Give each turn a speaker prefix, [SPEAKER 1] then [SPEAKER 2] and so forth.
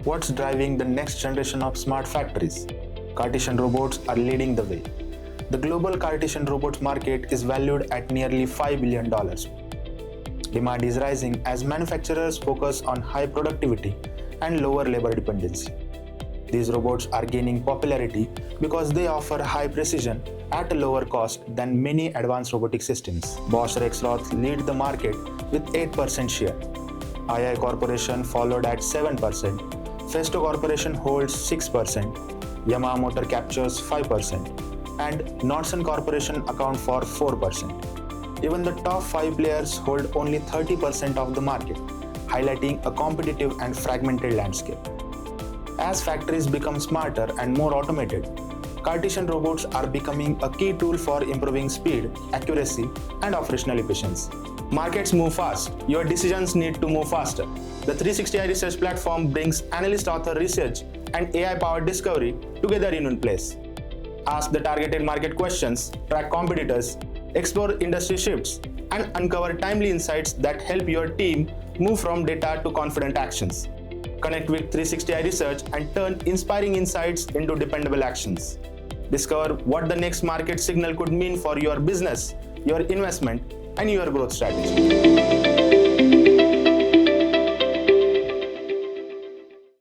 [SPEAKER 1] What's driving the next generation of smart factories? Cartesian robots are leading the way. The global Cartesian Robots Market is valued at nearly $5 billion. Demand is rising as manufacturers focus on high productivity and lower labor dependency. These robots are gaining popularity because they offer high precision at a lower cost than many advanced robotic systems. Bosch Rexroth lead the market with 8% share. II Corporation followed at 7%. Festo Corporation holds 6%. Yamaha Motor captures 5%. And Nordson Corporation account for 4%. Even the top 5 players hold only 30% of the market, highlighting a competitive and fragmented landscape. As factories become smarter and more automated, Cartesian robots are becoming a key tool for improving speed, accuracy, and operational efficiency. Markets move fast. Your decisions need to move faster. The 360i Research platform brings analyst-author research and AI-powered discovery together in one place. Ask the targeted market questions, track competitors, explore industry shifts, and uncover timely insights that help your team move from data to confident actions. Connect with 360i Research and turn inspiring insights into dependable actions. Discover what the next market signal could mean for your business, your investment, and your growth strategy.